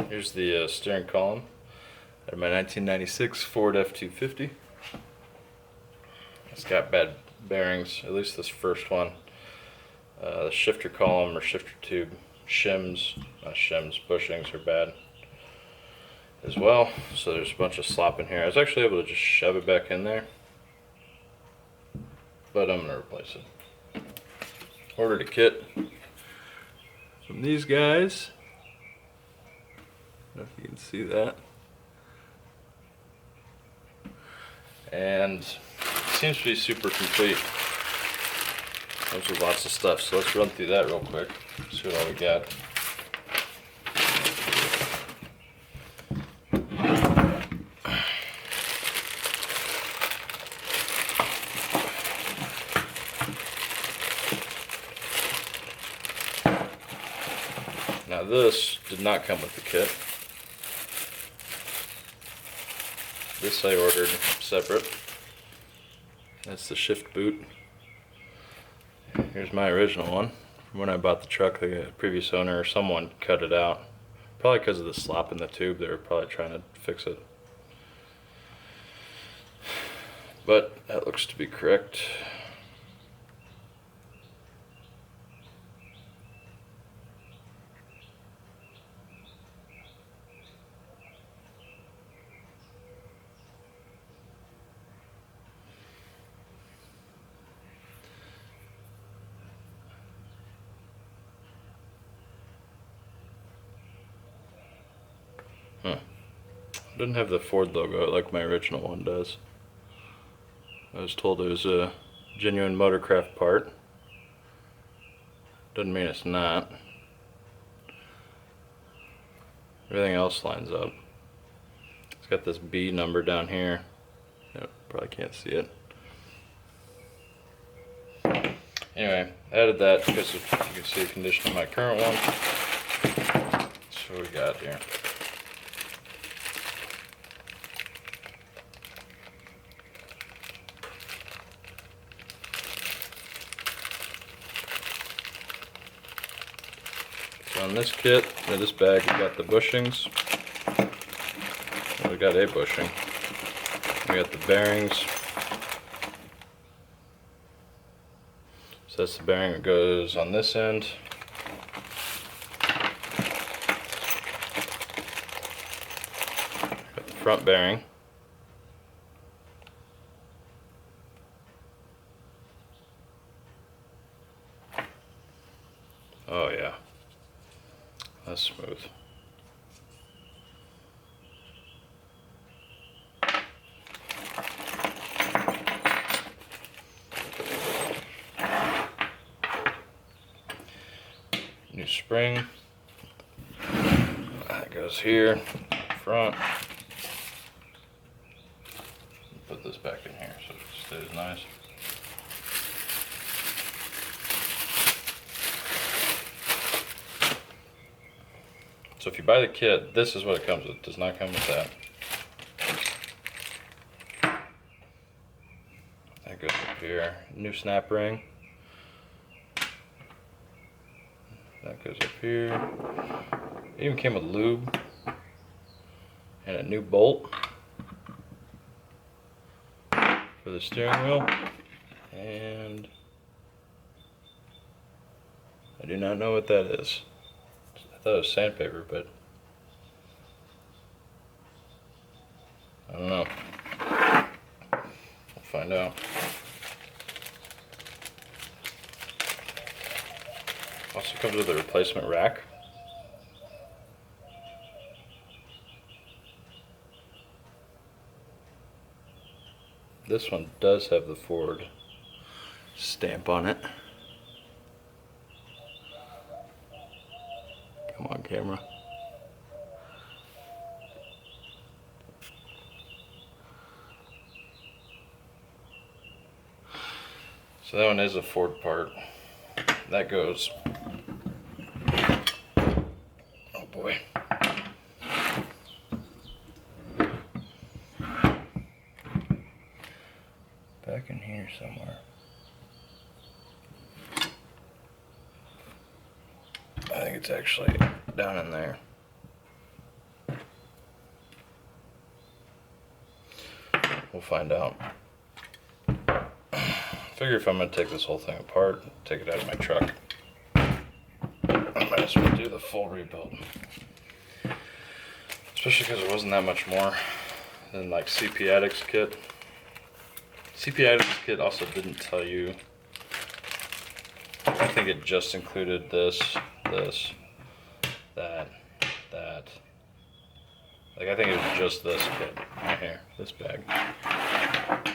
Here's the steering column out of my 1996 Ford F250. It's got bad bearings, at least this first one. The shifter column or shifter tube bushings are bad as well. So there's a bunch of slop in here. I was actually able to just shove it back in there, but I'm gonna replace it. Ordered a kit from these guys. I don't know if you can see that. And it seems to be super complete. Comes with lots of stuff, so let's run through that real quick. See what all we got. Now this did not come with the kit. This I ordered separate. That's the shift boot. Here's my original one. From when I bought the truck, the previous owner or someone cut it out. Probably because of the slop in the tube, they were probably trying to fix it. But that looks to be correct. It doesn't have the Ford logo like my original one does. I was told it was a genuine Motorcraft part. Doesn't mean it's not. Everything else lines up. It's got this B number down here. Yep, probably can't see it. Anyway, added that because you can see the condition of my current one. That's what we got here. So on this kit, in this bag, we got the bushings. We got a bushing. We got the bearings. So that's the bearing that goes on this end. Got the front bearing. Oh yeah, that's smooth. New spring. That goes here, front. Put this back in here so it stays nice. So if you buy the kit, this is what it comes with. It does not come with that. That goes up here. New snap ring. That goes up here. It even came with lube and a new bolt for the steering wheel. And I do not know what that is. I thought it was sandpaper, but I don't know. We'll find out. Also comes with a replacement rack. This one does have the Ford stamp on it. Come on, camera. So that one is a Ford part. That goes. Oh boy. Back in here somewhere. I think it's actually down in there. we'll find out. Figure if I'm gonna take this whole thing apart, take it out of my truck, I might as well do the full rebuild. Especially because it wasn't that much more than like CP Addict's kit. CP Addict's kit also didn't tell you, I think it just included this, that. Like I think it was just this kit right here, this bag. I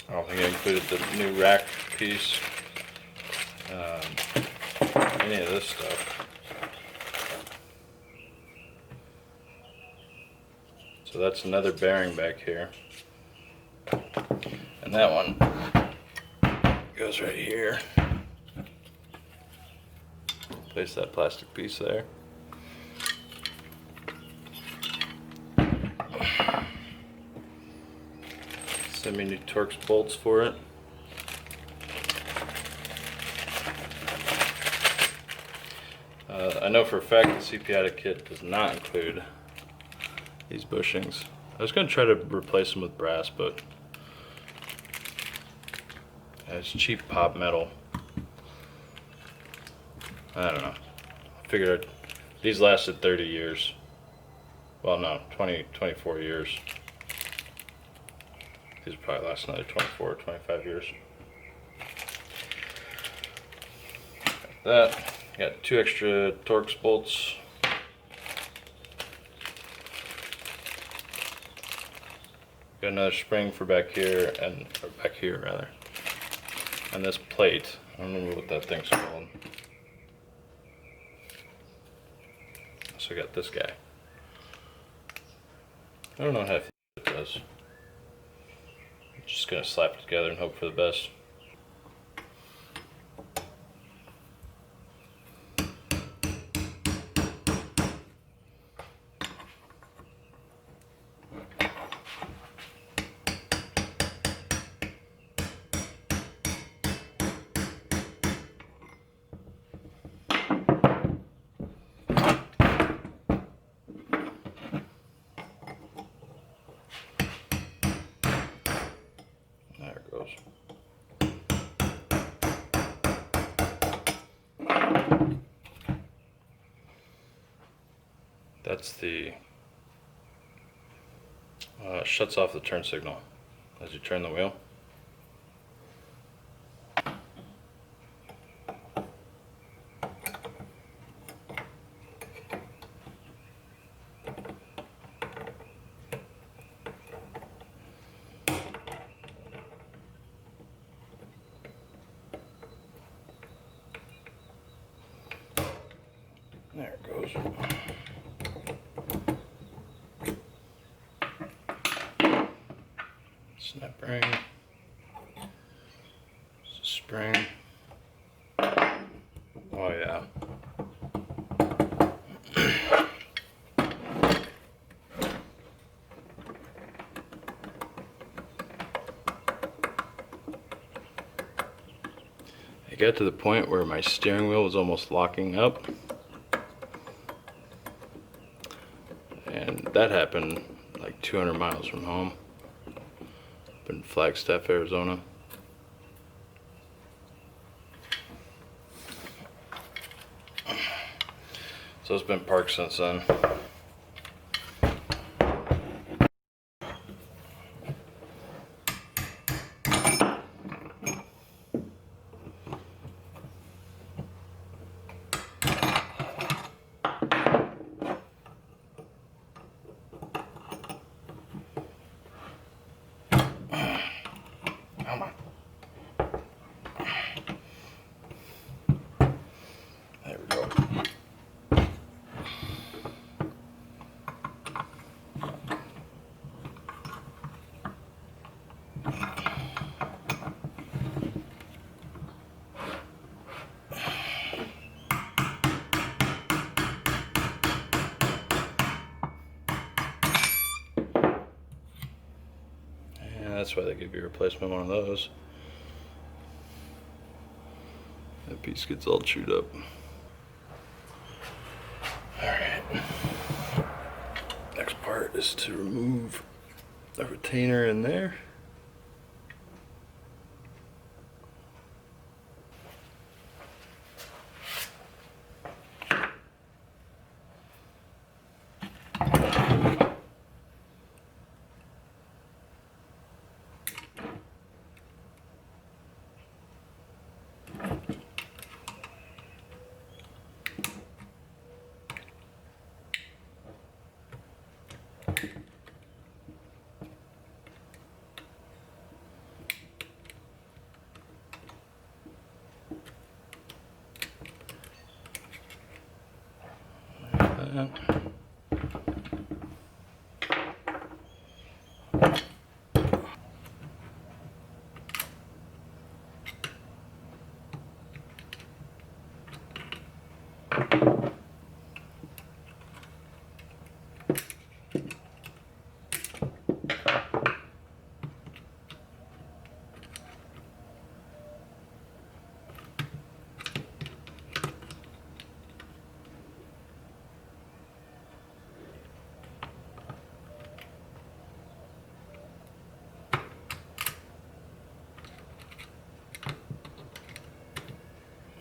don't think it included the new rack piece, any of this stuff. So that's another bearing back here. And that one goes right here. Place that plastic piece there. Send me new Torx bolts for it. I know for a fact the CP Addict kit does not include these bushings. I was going to try to replace them with brass, but it's cheap pop metal. I don't know. I figured these lasted 30 years. Well, no, 24 years. These will probably last another 24 or 25 years. Got that. Got 2 extra Torx bolts. Got another spring for back here, or back here rather. And this plate. I don't remember what that thing's called. So I got this guy. I don't know how it does. Just gonna slap it together and hope for the best. There it goes. That's the shuts off the turn signal as you turn the wheel. There it goes. Snap ring. Spring. Oh yeah. I got to the point where my steering wheel was almost locking up. And that happened like 200 miles from home. Up in Flagstaff, Arizona. So it's been parked since then. Come on. There we go. That's why they give you a replacement one of those. That piece gets all chewed up. Alright. Next part is to remove a retainer in there.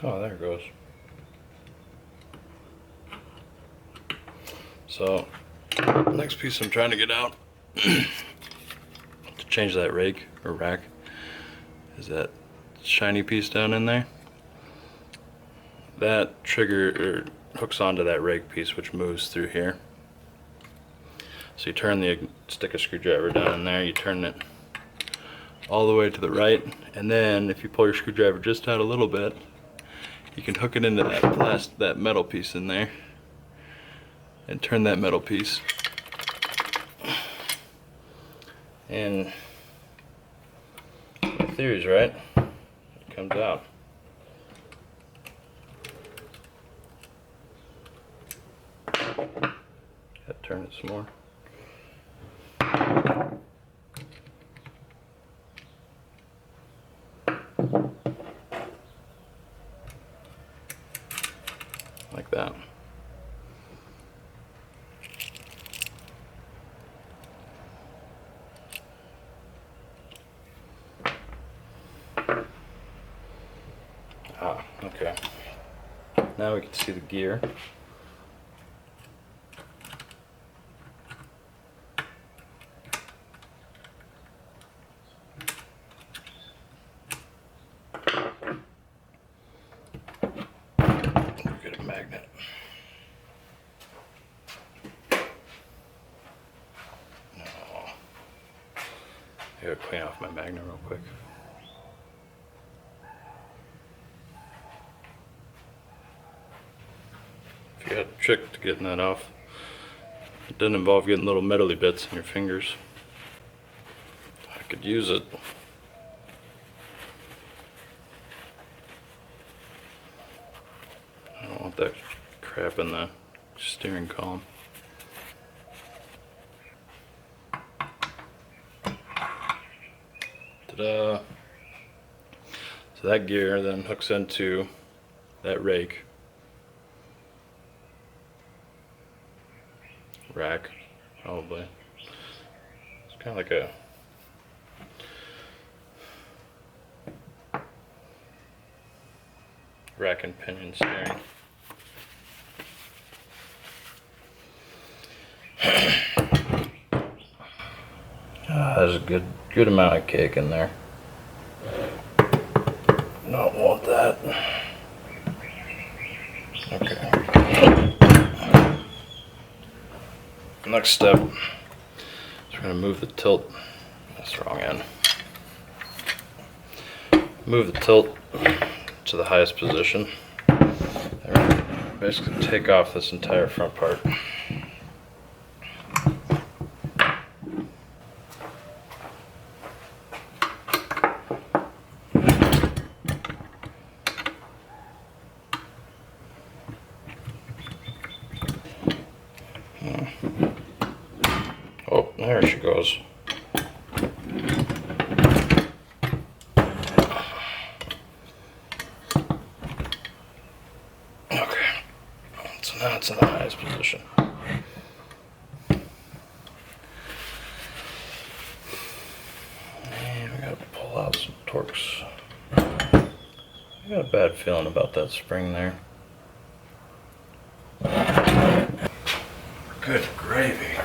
Oh, there it goes. So, next piece I'm trying to get out to change that rake or rack is that shiny piece down in there. That trigger hooks onto that rake piece, which moves through here. So you turn the stick a screwdriver down in there, you turn it all the way to the right, and then if you pull your screwdriver just out a little bit, you can hook it into that metal piece in there and turn that metal piece, and the theory's right, it comes out. Gotta turn it some more. Like that. Ah, okay. Now we can see the gear. Get a magnet. No. I gotta clean off my magnet real quick. If you had a trick to getting that off, it doesn't involve getting little metally bits in your fingers. I could use it. I don't want that crap in the steering column. Ta-da! So that gear then hooks into that rake. Rack, probably. It's kind of like a rack and pinion steering. There's a good amount of cake in there. Don't want that. Okay. Next step is we're going to move the tilt. That's the wrong end. Move the tilt to the highest position. And basically take off this entire front part. Oh, there she goes. Okay, so now it's in the highest position. works. I got a bad feeling about that spring there. Good gravy.